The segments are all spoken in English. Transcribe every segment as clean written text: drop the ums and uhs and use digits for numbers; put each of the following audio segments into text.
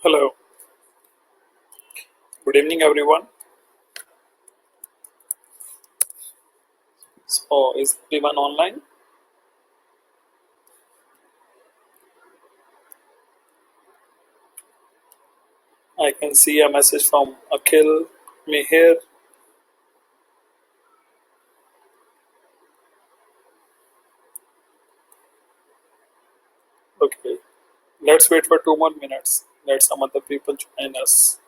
Hello, good evening, everyone. So, is everyone online? I can see a message from Akhil Mihir. Okay, let's wait for 2 more minutes. Let some other people join us.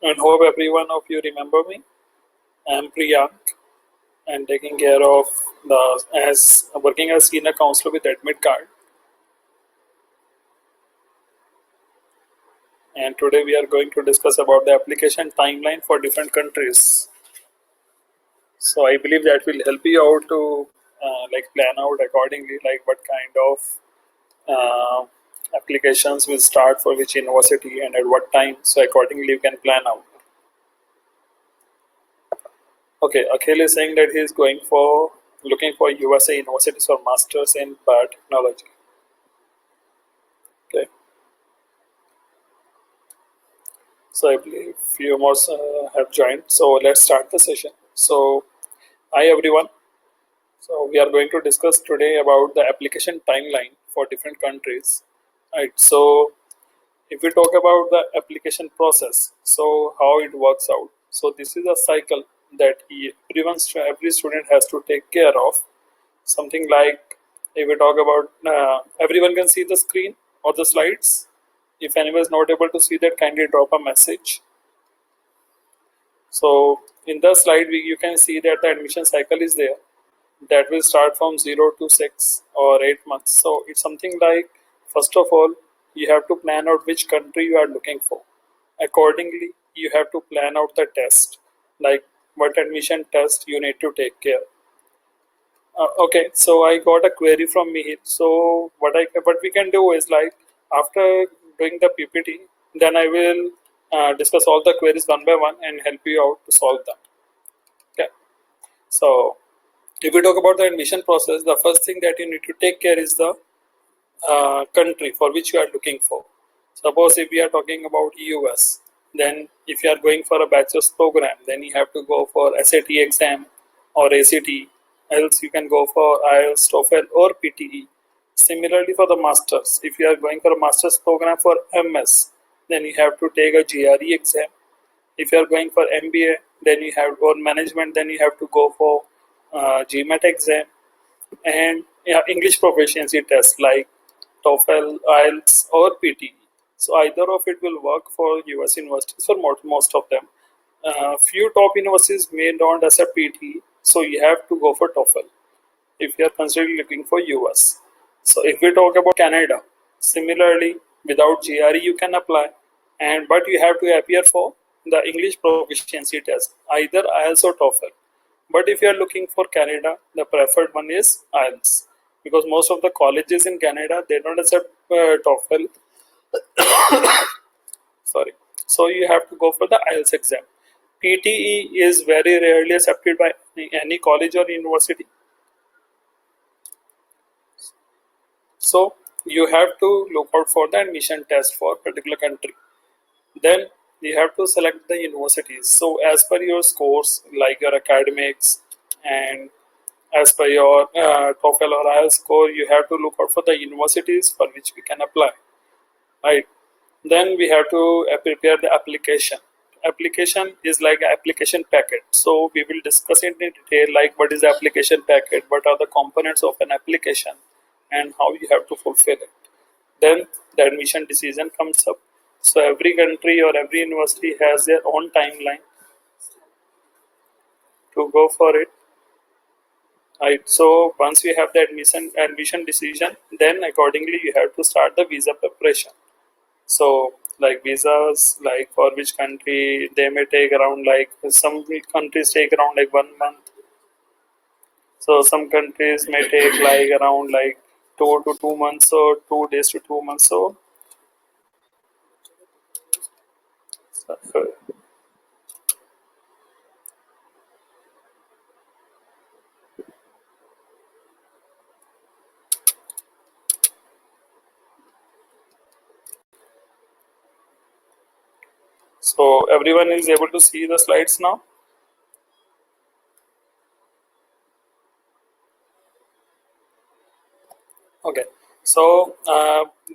And hope every one of you remember me. I'm Priyank and taking care of the as working as senior counselor with Admit Card. And today we are going to discuss about the application timeline for different countries. So I believe that will help you out to like plan out accordingly, like what kind of uh, applications will start for which university and at what time. So accordingly, you can plan out. Okay, Akhil is saying that he is going for looking for USA universities for masters in biotechnology. Okay, so I believe few more have joined. So let's start the session. So hi everyone. So we are going to discuss today about the application timeline for different countries. Right. So if we talk about the application process, so how it works out. So this is a cycle that every student has to take care of. Something like, if we talk about, everyone can see the screen or the slides. If anyone is not able to see that, kindly drop a message. So in the slide, you can see that the admission cycle is there. That will start from 0 to 6 or 8 months. So it's something like, first of all, you have to plan out which country you are looking for. Accordingly, you have to plan out the test, like what admission test you need to take care. Okay, so I got a query from me. So what we can do is, like, after doing the PPT, then I will discuss all the queries one by one and help you out to solve them. Okay, so if we talk about the admission process, the first thing that you need to take care is the country for which you are looking for. Suppose if we are talking about US, then if you are going for a bachelor's program, then you have to go for SAT exam or ACT, else you can go for IELTS, TOEFL or PTE. Similarly for the masters, if you are going for a master's program for MS, then you have to take a GRE exam. If you are going for MBA, then you have or management, then you have to go for GMAT exam and English proficiency test like TOEFL, IELTS, or PTE. So either of it will work for US universities for most of them. Few top universities may not accept PTE, so you have to go for TOEFL if you are considering looking for US. So if we talk about Canada, similarly without GRE you can apply, and but you have to appear for the English proficiency test, either IELTS or TOEFL. But if you are looking for Canada, the preferred one is IELTS because most of the colleges in Canada they don't accept TOEFL. Sorry, so you have to go for the IELTS exam. PTE is very rarely accepted by any college or university. So you have to look out for the admission test for particular country. Then you have to select the universities. So as per your scores, like your academics and as per your TOEFL or IELTS score, you have to look out for the universities for which we can apply. Right. Then we have to prepare the application. Application is like an application packet. So we will discuss it in detail, like what is the application packet, what are the components of an application, and how you have to fulfill it. Then the admission decision comes up. So every country or every university has their own timeline to go for it. Right. So once you have the admission decision, then accordingly you have to start the visa preparation. So like visas, like for which country they may take around, like some countries take around like 1 month. So some countries may take like around like 2 to 2 months or 2 days to 2 months. So So everyone is able to see the slides now. Okay, so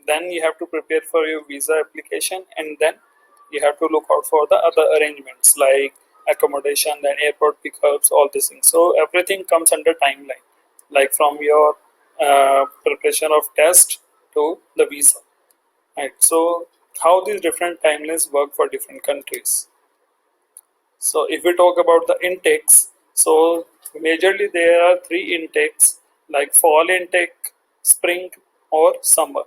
then you have to prepare for your visa application, and then you have to look out for the other arrangements like accommodation, then airport pickups, all these things. So everything comes under timeline, like from your preparation of test to the visa. Right. So how these different timelines work for different countries. So if we talk about the intakes, so majorly there are three intakes like fall intake, spring or summer.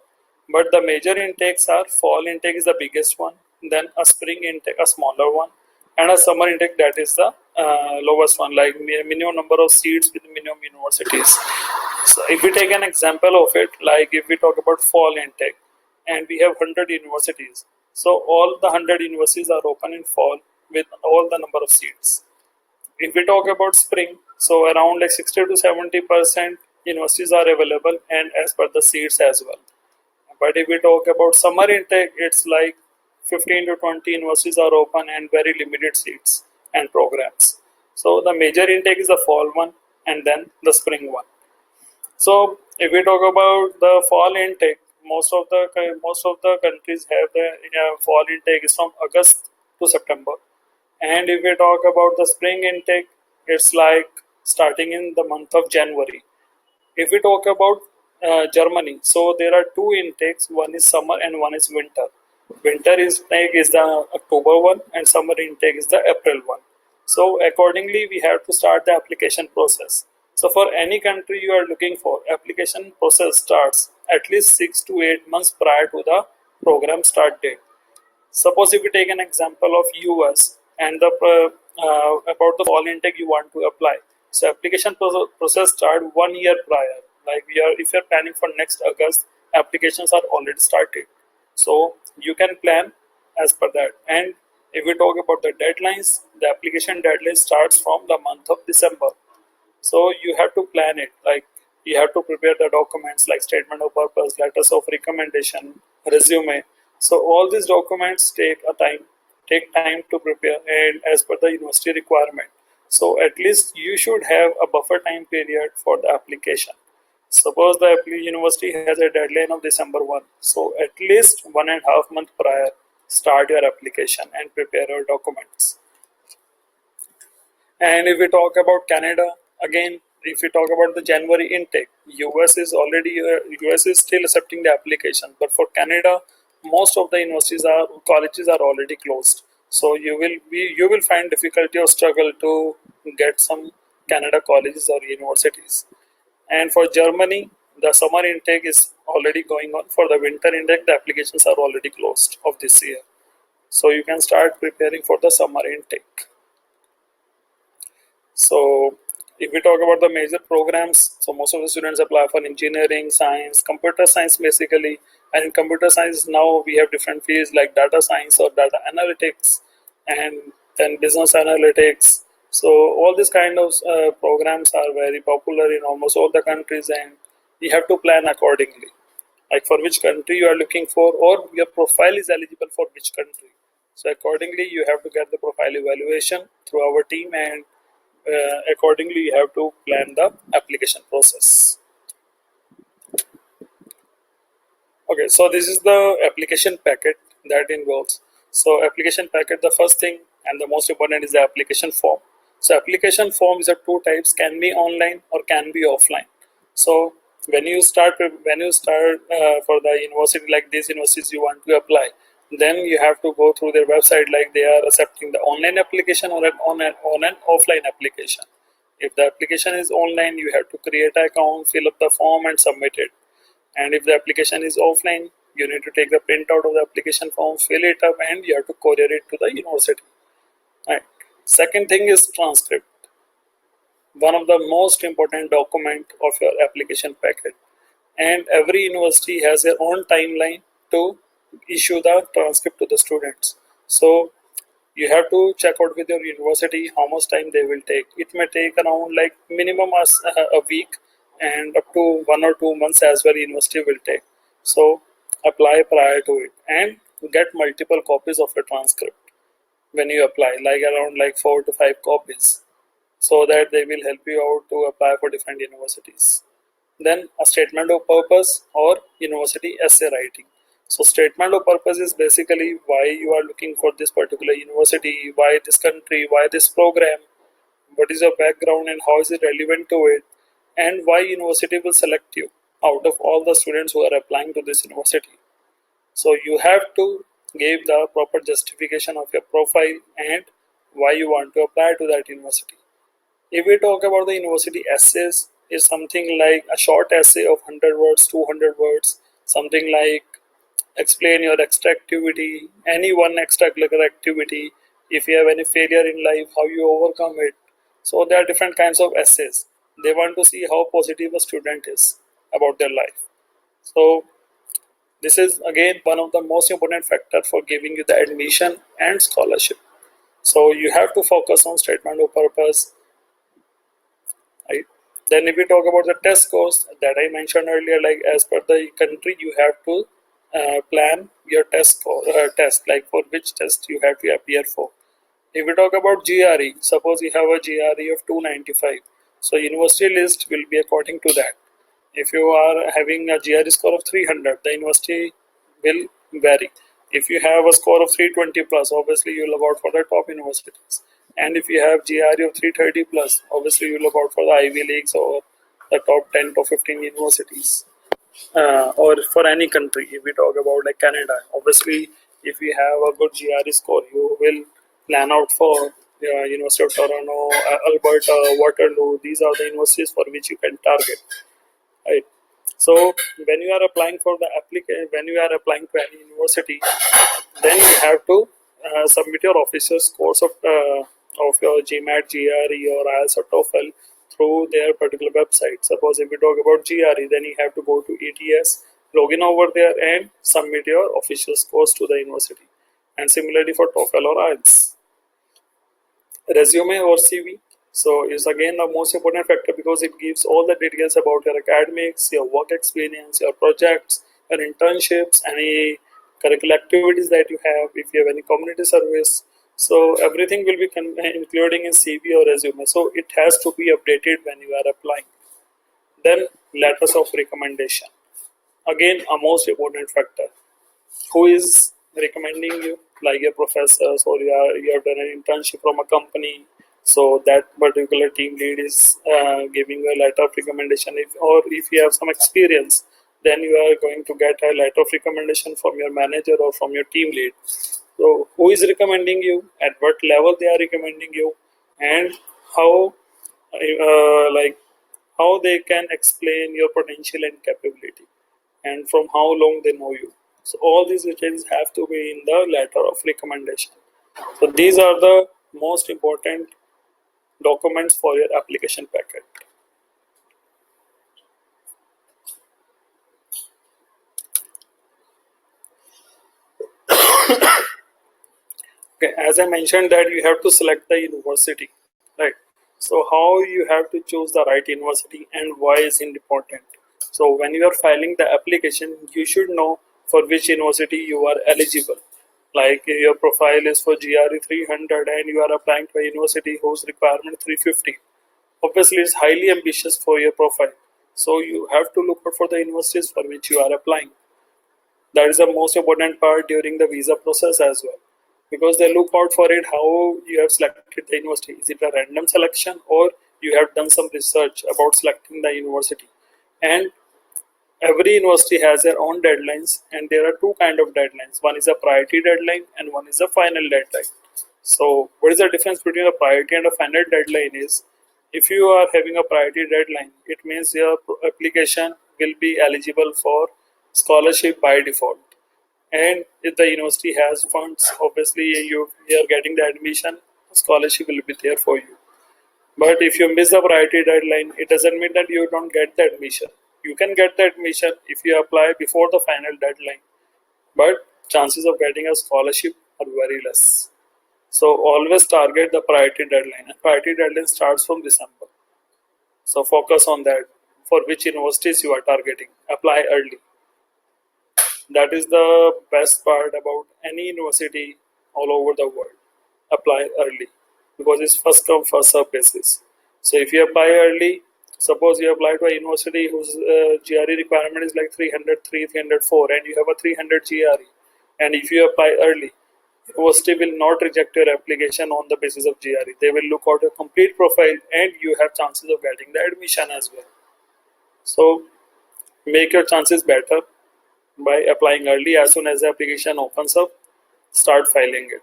But the major intakes are fall intake is the biggest one, then a spring intake, a smaller one, and a summer intake that is the lowest one, like minimum number of seats with minimum universities. So if we take an example of it, like if we talk about fall intake, and we have 100 universities, so all the 100 universities are open in fall with all the number of seats. If we talk about spring, so around like 60 to 70% universities are available and as per the seats as well. But if we talk about summer intake, it's like 15 to 20 universities are open and very limited seats and programs. So the major intake is the fall one and then the spring one. So if we talk about the fall intake, most of the countries have the fall intake is from August to September, and if we talk about the spring intake, it's like starting in the month of January. If we talk about Germany, so there are two intakes. One is summer and one is winter. Winter intake is the October one, and summer intake is the April one. So accordingly, we have to start the application process. So for any country you are looking for, application process starts at least 6 to 8 months prior to the program start date. Suppose if we take an example of US and the about the fall intake you want to apply. So application process start 1 year prior. Like we are, if you are planning for next August, applications are already started. So you can plan as per that. And if we talk about the deadlines, the application deadline starts from the month of December. So you have to plan it. Like you have to prepare the documents like statement of purpose, letters of recommendation, resume. So all these documents take time to prepare and as per the university requirement. So at least you should have a buffer time period for the application. Suppose the university has a deadline of December 1. So at least 1.5 month prior, start your application and prepare your documents. And if we talk about Canada, again, if we talk about the January intake, US is still accepting the application, but for Canada, most of the universities are colleges are already closed. So you will find difficulty or struggle to get some Canada colleges or universities. And for Germany, the summer intake is already going on. For the winter intake, the applications are already closed of this year. So you can start preparing for the summer intake. So, if we talk about the major programs, so most of the students apply for engineering, science, computer science basically. And in computer science, now we have different fields like data science or data analytics, and then business analytics. So, all these kind of programs are very popular in almost all the countries, and you have to plan accordingly, like for which country you are looking for, or your profile is eligible for which country. So, accordingly, you have to get the profile evaluation through our team, and accordingly you have to plan the application process. Okay, so this is the application packet that involves. So application packet, the first thing and the most important is the application form. So application forms are two types, can be online or can be offline. So when you start for the university, like these universities you want to apply, then you have to go through their website, like they are accepting the online application or on an offline application. If the application is online, you have to create an account, fill up the form and submit it. And if the application is offline, you need to take the printout of the application form, fill it up, and you have to courier it to the university. Right. Second thing is transcript, one of the most important document of your application packet. And every university has their own timeline to issue the transcript to the students. So You have to check out with your university how much time they will take. It may take around like minimum as a week and up to 1 or 2 months as well university will take. So apply prior to it and get multiple copies of your transcript when you apply, like around like 4 to 5 copies, so that they will help you out to apply for different universities. Then a statement of purpose or university essay writing. So statement of purpose is basically why you are looking for this particular university, why this country, why this program, what is your background and how is it relevant to it, and why university will select you out of all the students who are applying to this university. So you have to give the proper justification of your profile and why you want to apply to that university. If we talk about the university essays, is something like a short essay of 100 words, 200 words, something like explain your extra activity, any one extracurricular activity, if you have any failure in life, how you overcome it. So there are different kinds of essays. They want to see how positive a student is about their life. So this is again one of the most important factors for giving you the admission and scholarship. So you have to focus on statement of purpose, right? Then if we talk about the test scores that I mentioned earlier, like as per the country, you have to plan your test score, test, like for which test you have to appear for. If we talk about GRE, suppose you have a GRE of 295, so university list will be according to that. If you are having a GRE score of 300, the university will vary. If you have a score of 320 plus, obviously you will look out for the top universities. And if you have GRE of 330 plus, obviously you will look out for the Ivy Leagues or the top 10 to 15 universities. Or for any country, if we talk about like Canada, obviously if you have a good GRE score, you will plan out for University of Toronto, Alberta, Waterloo. These are the universities for which you can target, right? So when you are applying for the when you are applying to any university, then you have to submit your official scores of your GMAT, GRE, or IELTS or TOEFL through their particular website. Suppose if we talk about GRE, then you have to go to ETS, log in over there, and submit your official scores to the university. And similarly for TOEFL or IELTS. Resume or CV. So is again the most important factor because it gives all the details about your academics, your work experience, your projects, your internships, any curricular activities that you have, if you have any community service. So everything will be including in CV or resume. So it has to be updated when you are applying. Then letters of recommendation. Again, a most important factor. Who is recommending you, like your professors or you have done an internship from a company, so that particular team lead is giving you a letter of recommendation. If or if you have some experience, then you are going to get a letter of recommendation from your manager or from your team lead. So who is recommending you, at what level they are recommending you, and how like how they can explain your potential and capability, and from how long they know you. So all these details have to be in the letter of recommendation. So these are the most important documents for your application packet. Okay, as I mentioned that you have to select the university, right? So how you have to choose the right university and why is it important? So when you are filing the application, you should know for which university you are eligible. Like your profile is for GRE 300 and you are applying to a university whose requirement 350. Obviously, it's highly ambitious for your profile. So you have to look out for the universities for which you are applying. That is the most important part during the visa process as well, because they look out for it how you have selected the university. Is it a random selection or you have done some research about selecting the university? And every university has their own deadlines, and there are two kind of deadlines. One is a priority deadline and one is a final deadline. So what is the difference between a priority and a final deadline is, if you are having a priority deadline, it means your application will be eligible for scholarship by default. And if the university has funds, obviously you are getting the admission, scholarship will be there for you. But if you miss the priority deadline, it doesn't mean that you don't get the admission. You can get the admission if you apply before the final deadline, but chances of getting a scholarship are very less. So always target the priority deadline. And priority deadline starts from December. So focus on that. For which universities you are targeting, apply early. That is the best part about any university all over the world. Apply early because it's first come first serve basis. So if you apply early, suppose you apply to a university whose GRE requirement is like 303, 304, and you have a 300 GRE, and if you apply early, university will not reject your application on the basis of GRE. They will look out your complete profile, and you have chances of getting the admission as well. So make your chances better by applying early. As soon as the application opens up, start filing it.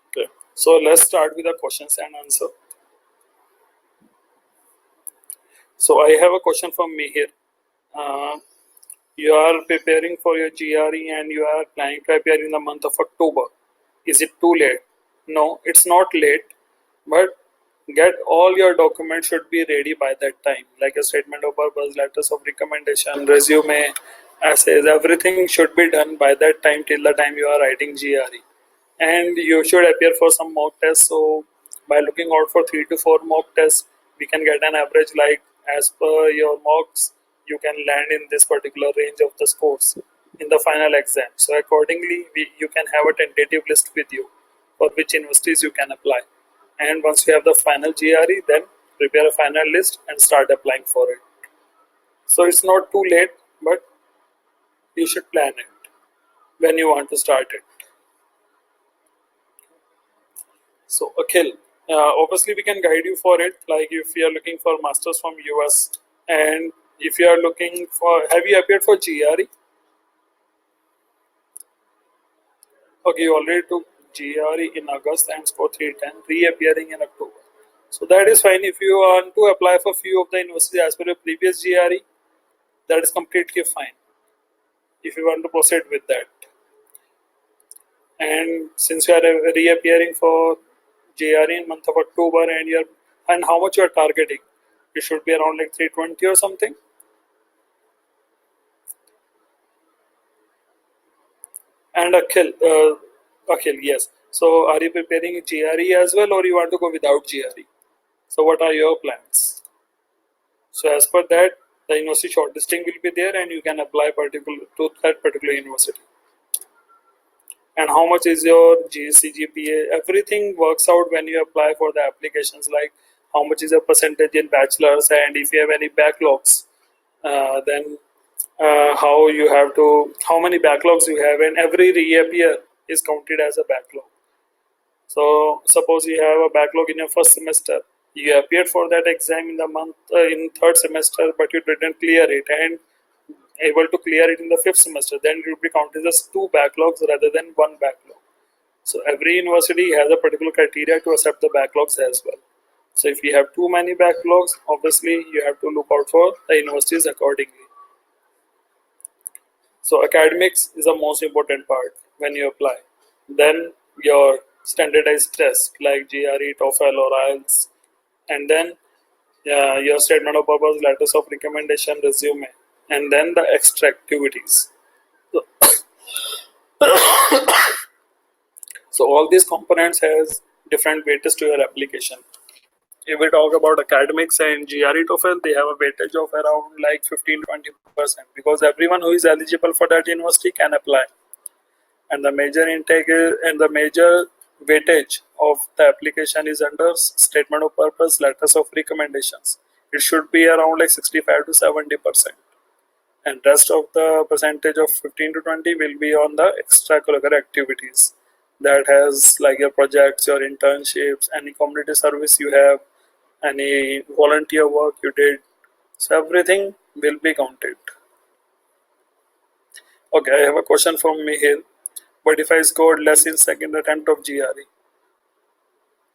Okay. So let's start with the questions and answer. So I have a question from me here. Uh, you are preparing for your GRE and you are planning to appear in the month of October. Is it too late? No, it's not late, but get all your documents should be ready by that time, like a statement of purpose, letters of recommendation, resume, essays, everything should be done by that time till the time you are writing GRE. And you should appear for some mock tests. So by looking out for 3 to 4 mock tests, we can get an average, like as per your mocks you can land in this particular range of the scores in the final exam. So accordingly you can have a tentative list with you for which universities you can apply. And once you have the final GRE, then prepare a final list and start applying for it. So it's not too late, but you should plan it when you want to start it. So Akhil, obviously we can guide you for it. Like if you are looking for masters from US, and if you are looking for, have you appeared for GRE? Okay, you already took GRE in August and score 310, reappearing in October. So that is fine. If you want to apply for few of the universities as per your previous GRE, that is completely fine. If you want to proceed with that, and since you are reappearing for JRE in month of October, and you're, and how much you are targeting, it should be around like 320 or something. And Akhil, yes. So are you preparing GRE as well, or you want to go without GRE? So what are your plans? So as per that, the university shortlisting will be there, and you can apply particular to that particular university. And how much is your GC, GPA? Everything works out when you apply for the applications, like how much is your percentage in bachelor's, and if you have any backlogs, then how you have to, how many backlogs you have, and every reappear is counted as a backlog. So suppose you have a backlog in your first semester, you appeared for that exam in the month in third semester, but you didn't clear it, and able to clear it in the fifth semester, then it will be counted as 2 backlogs rather than 1 backlog. So every university has a particular criteria to accept the backlogs as well. So if you have too many backlogs, obviously you have to look out for the universities accordingly. So academics is the most important part when you apply. Then your standardized test like GRE, TOEFL or IELTS, and then your statement of purpose, letters of recommendation, resume, and then the extra activities. So, so all these components has different weightage to your application. If we talk about academics and GRE TOEFL, they have a weightage of around like 15 to 20% because everyone who is eligible for that university can apply. And the major intake and the major weightage of the application is under statement of purpose, letters of recommendations. It should be around like 65 to 70%. And rest of the percentage of 15 to 20 will be on the extracurricular activities. That has like your projects, your internships, any community service you have, any volunteer work you did. So everything will be counted. Okay, I have a question from me here. What if I scored less in second attempt of GRE?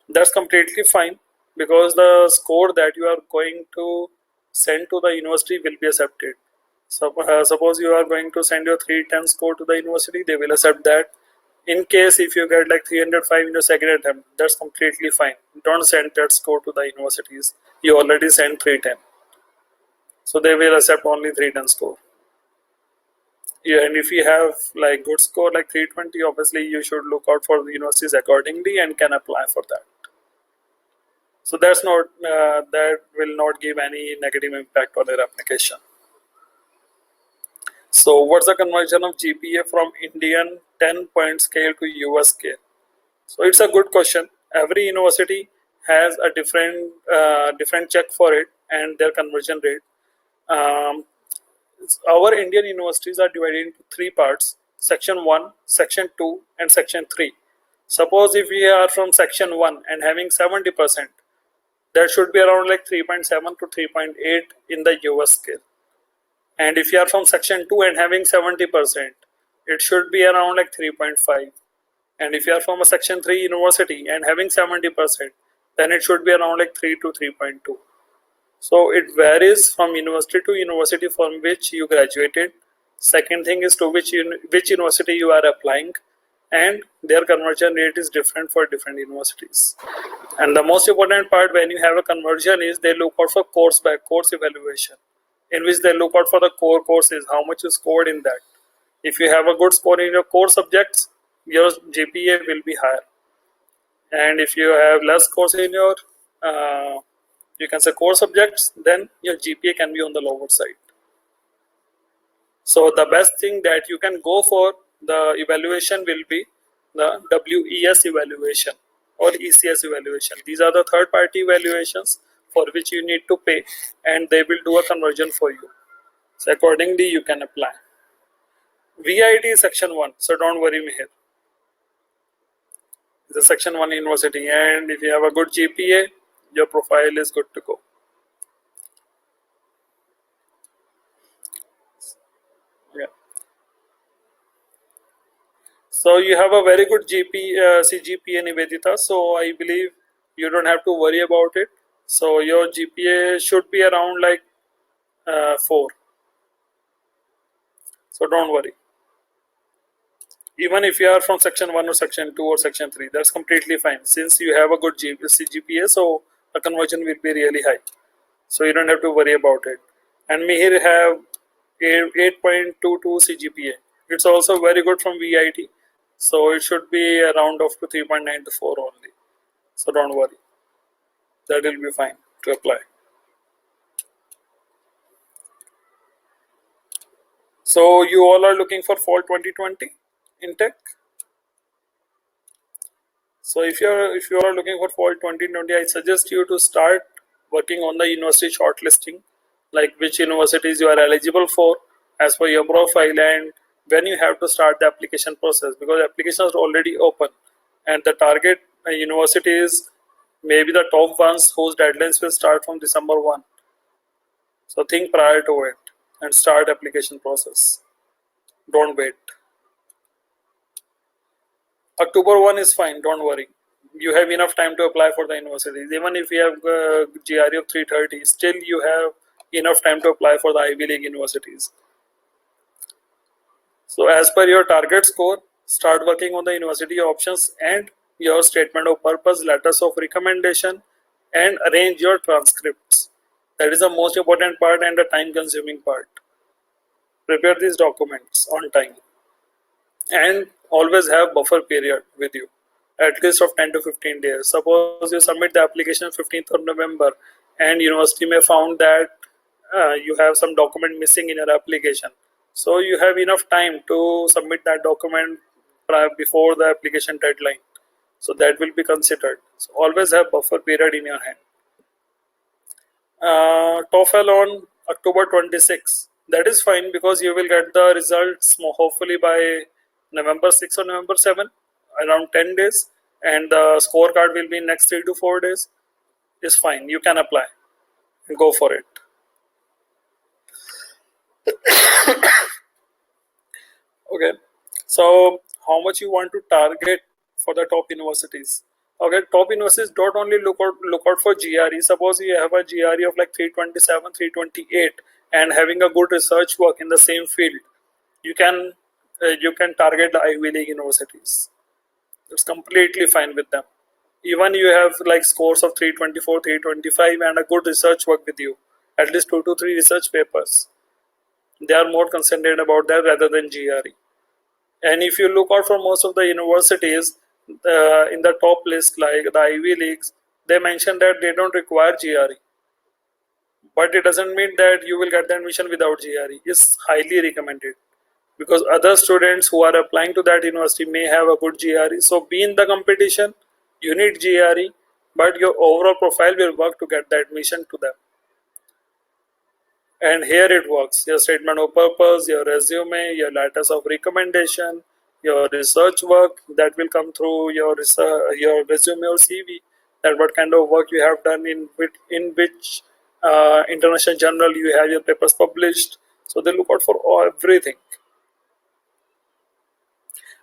That's completely fine because the score that you are going to send to the university will be accepted. So, suppose you are going to send your 310 score to the university, they will accept that. In case if you get like 305 in your second attempt, that's completely fine. Don't send that score to the universities. You already sent 310. So they will accept only 310 score. Yeah, and if you have like good score like 320, obviously you should look out for the universities accordingly and can apply for that. So that's not that will not give any negative impact on their application. So what's the conversion of GPA from Indian 10-point scale to US scale? So it's a good question. Every university has a different check for it and their conversion rate. Um, our Indian universities are divided into three parts: Section 1, Section 2, and Section 3. Suppose if we are from Section 1 and having 70%, that should be around like 3.7 to 3.8 in the US scale. And if you are from Section 2 and having 70%, it should be around like 3.5. And if you are from a Section 3 university and having 70%, then it should be around like 3 to 3.2. So it varies from university to university from which you graduated. Second thing is to which university you are applying, and their conversion rate is different for different universities. And the most important part when you have a conversion is they look out for course by course evaluation, in which they look out for the core courses, how much you scored in that. If you have a good score in your core subjects, your GPA will be higher. And if you have less scores in your you can say core subjects, then your GPA can be on the lower side. So the best thing that you can go for the evaluation will be the WES evaluation or ECS evaluation. These are the third party evaluations for which you need to pay, and they will do a conversion for you. So accordingly you can apply. VIT is section 1, so don't worry me here. It's a section 1 university, and if you have a good GPA, your profile is good to go. Yeah. So you have a very good CGPA, Nivedita. So I believe you don't have to worry about it. So your GPA should be around like 4. So don't worry. Even if you are from section 1 or section 2 or section 3, that's completely fine. Since you have a good CGPA, so the conversion will be really high. So you don't have to worry about it. And Mihir have 8.22 CGPA. It's also very good from VIT. So it should be around of to 3.9 to 4 only. So don't worry. That will be fine to apply. So you all are looking for fall 2020 in tech. So if you are looking for fall 2020, I suggest you to start working on the university shortlisting, like which universities you are eligible for as per your profile, and when you have to start the application process, because applications are already open and the target universities maybe the top ones whose deadlines will start from December 1. So think prior to it and start application process. Don't wait. October 1 is fine, don't worry. You have enough time to apply for the universities. Even if you have GRE of 330, still you have enough time to apply for the Ivy League universities. So as per your target score, start working on the university options and your statement of purpose, letters of recommendation, and arrange your transcripts. That is the most important part and the time consuming part. Prepare these documents on time and always have buffer period with you, at least of 10 to 15 days. Suppose you submit the application 15th of November and university may found that you have some document missing in your application, so you have enough time to submit that document before the application deadline, so that will be considered. So always have buffer period in your hand. TOEFL on October 26. That is fine because you will get the results hopefully by November 6 or November 7, around 10 days, and the scorecard will be in next 3 to 4 days. Is fine. You can apply and go for it. Okay. So how much you want to target for the top universities? Okay, top universities don't only look out for GRE. Suppose you have a GRE of like 327, 328, and having a good research work in the same field, you can target the Ivy League universities. It's completely fine with them. Even you have like scores of 324, 325, and a good research work with you, at least 2 to 3 research papers. They are more concentrated about that rather than GRE. And if you look out for most of the universities in the top list, like the Ivy Leagues, they mention that they don't require GRE. But it doesn't mean that you will get the admission without GRE. It's highly recommended because other students who are applying to that university may have a good GRE. So be in the competition, you need GRE, but your overall profile will work to get the admission to them. And here it works: your statement of purpose, your resume, your letters of recommendation, your research work that will come through your research, your resume or CV, that what kind of work you have done, in which international journal you have your papers published. So they look out for everything.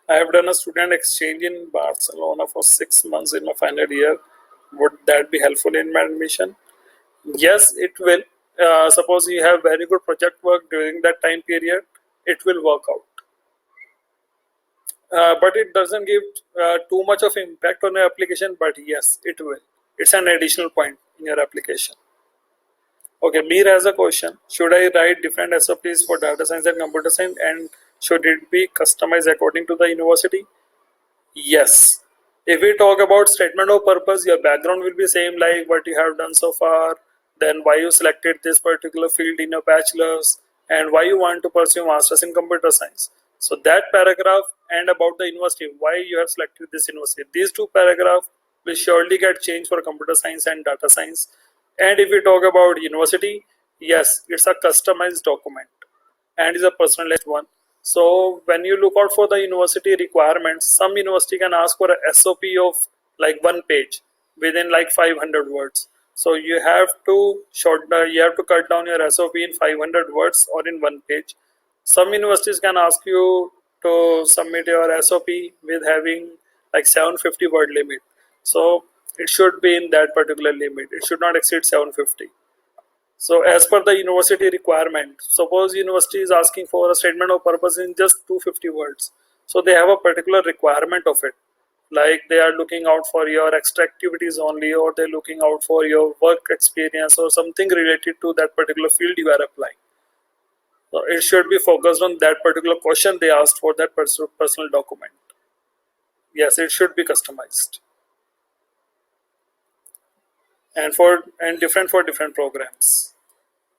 I have done a student exchange in Barcelona for 6 months in my final year. Would that be helpful in my admission? Yes, it will. Suppose you have very good project work during that time period, it will work out. But it doesn't give too much of impact on your application. But yes, it will. It's an additional point in your application. Okay, Mir has a question. Should I write different SOPs for data science and computer science, and should it be customized according to the university? Yes. If we talk about statement of purpose, your background will be same like what you have done so far, then why you selected this particular field in your bachelor's, and why you want to pursue masters in computer science. So that paragraph and about the university, why you have selected this university. These two paragraphs will surely get changed for computer science and data science. And if we talk about university, yes, it's a customized document and is a personalized one. So when you look out for the university requirements, some university can ask for a SOP of like 1 page within like 500 words. So you have to cut down your SOP in 500 words or in 1 page. Some universities can ask you to submit your SOP with having like 750 word limit. So it should be in that particular limit. It should not exceed 750. So as per the university requirement, suppose university is asking for a statement of purpose in just 250 words. So they have a particular requirement of it. Like they are looking out for your extra activities only, or they're looking out for your work experience or something related to that particular field you are applying. So it should be focused on that particular question they asked for that personal document. Yes, it should be customized and different for different programs.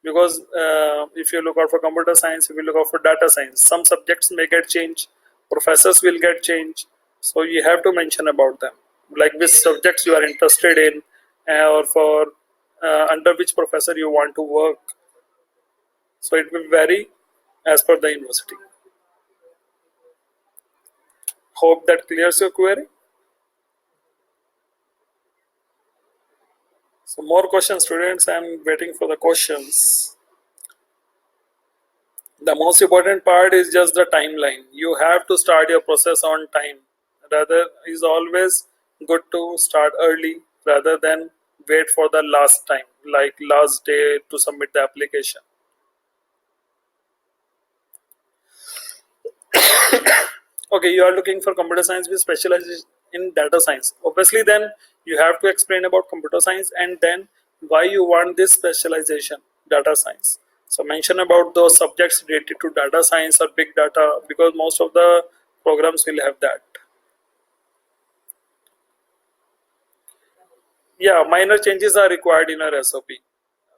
Because if you look out for computer science, if you look out for data science, some subjects may get changed, professors will get changed. So you have to mention about them, like which subjects you are interested in, or for under which professor you want to work. So it will vary as per the university. Hope that clears your query. So more questions, students. I'm waiting for the questions. The most important part is just the timeline. You have to start your process on time. Rather, is always good to start early rather than wait for the last time, like last day to submit the application. Okay, you are looking for computer science with specialization in data science. Obviously, then you have to explain about computer science and then why you want this specialization, data science. So mention about those subjects related to data science or big data, because most of the programs will have that. Yeah, minor changes are required in our SOP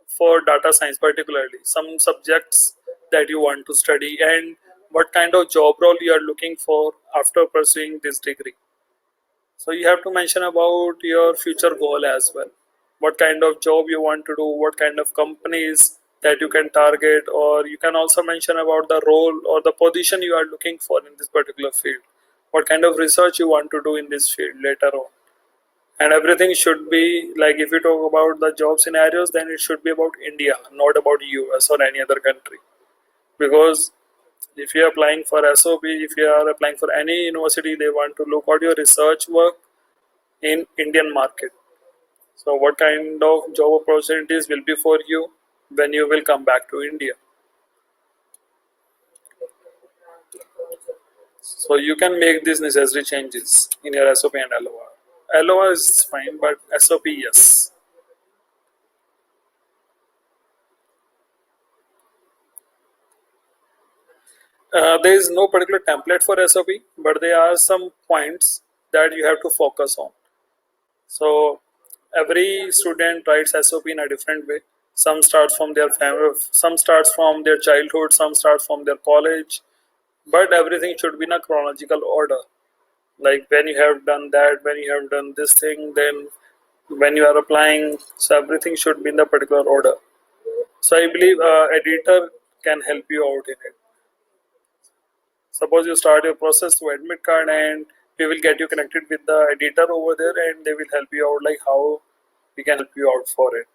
for data science, particularly some subjects that you want to study and what kind of job role you are looking for after pursuing this degree. So you have to mention about your future goal as well. What kind of job you want to do, what kind of companies that you can target, or you can also mention about the role or the position you are looking for in this particular field. What kind of research you want to do in this field later on. And everything should be like, if you talk about the job scenarios, then it should be about India, not about US or any other country. Because if you are applying for SOP, if you are applying for any university, they want to look at your research work in Indian market. So what kind of job opportunities will be for you when you will come back to India? So you can make these necessary changes in your SOP and LOR. LOR is fine, but SOP, yes. There is no particular template for SOP, but there are some points that you have to focus on. So every student writes SOP in a different way. Some starts from their family, some starts from their childhood, some starts from their college, but everything should be in a chronological order. Like when you have done that, when you have done this thing, then when you are applying, so everything should be in the particular order. So I believe editor can help you out in it. Suppose you start your process to admit card, and we will get you connected with the editor over there, and they will help you out like how we can help you out for it.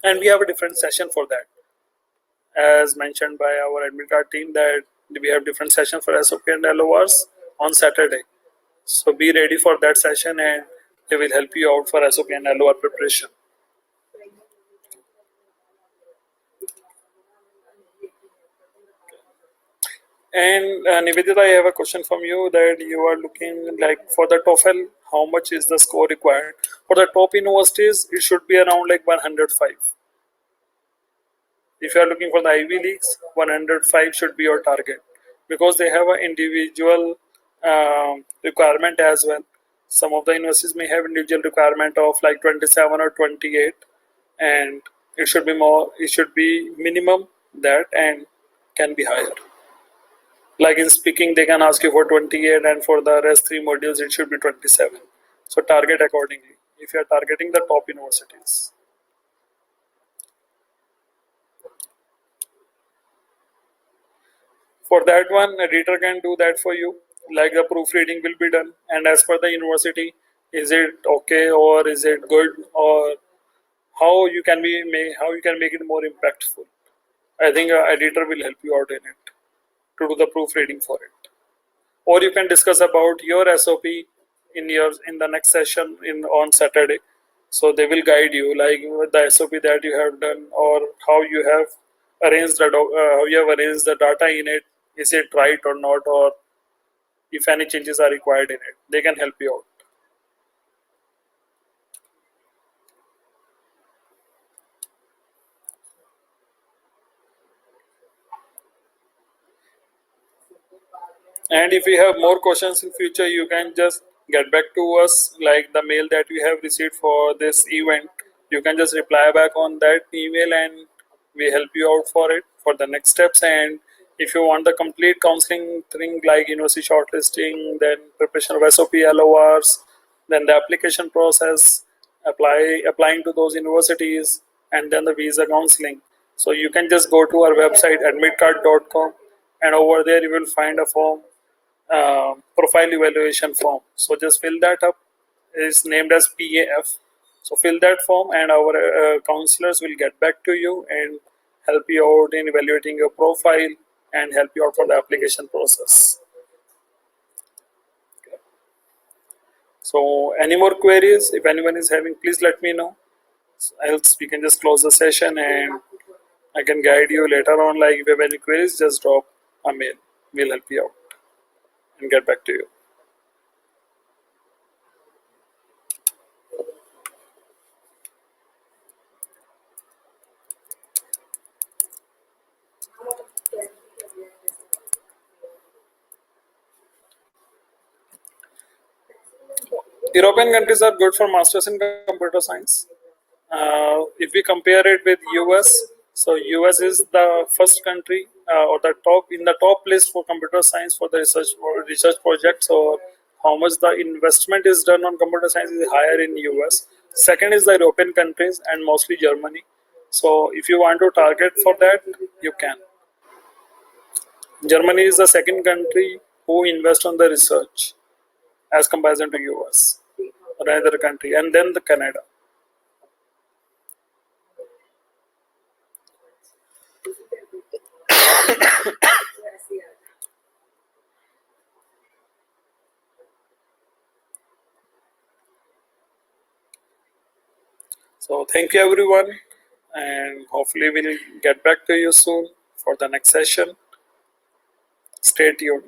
And we have a different session for that, as mentioned by our admin card team, that we have different session for SOP and LORs on Saturday. So be ready for that session, and they will help you out for SOP and LOR preparation. And Nivedita, I have a question from you, that you are looking like for the TOEFL, how much is the score required? For the top universities, it should be around like 105. If you are looking for the Ivy Leagues, 105 should be your target, because they have an individual requirement as well. Some of the universities may have individual requirement of like 27 or 28, and it should be more. It should be minimum that, and can be higher. Like in speaking, they can ask you for 28, and for the rest three modules, it should be 27. So target accordingly if you are targeting the top universities. For that one, editor can do that for you. Like the proofreading will be done, and as per the university, is it okay or is it good, or how you can make it more impactful. I think editor will help you out in it to do the proofreading for it. Or you can discuss about your SOP in the next session in on Saturday. So they will guide you like with the SOP that you have done, or how you have how you have arranged the data in it. Is it right or not, or if any changes are required in it, they can help you out. And if you have more questions in future, you can just get back to us, like the mail that you have received for this event. You can just reply back on that email, and we help you out for it for the next steps. And if you want the complete counseling thing like university shortlisting, then preparation of SOP LORs, then the application process, applying to those universities, and then the visa counseling. So you can just go to our website admitcard.com, and over there you will find a form, profile evaluation form. So just fill that up. It's named as PAF. So fill that form, and our counselors will get back to you and help you out in evaluating your profile and help you out for the application process. So any more queries? If anyone is having, please let me know. Else we can just close the session, and I can guide you later on. Like if you have any queries, just drop a mail. We'll help you out and get back to you. European countries are good for masters in computer science. If we compare it with US, so US is the first country, or the top in the top list for computer science for the research projects, or how much the investment is done on computer science is higher in US. Second is the European countries, and mostly Germany. So if you want to target for that, you can. Germany is the second country who invest on the research as comparison to US or another country, and then the Canada. So thank you everyone, and hopefully we'll get back to you soon for the next session. Stay tuned.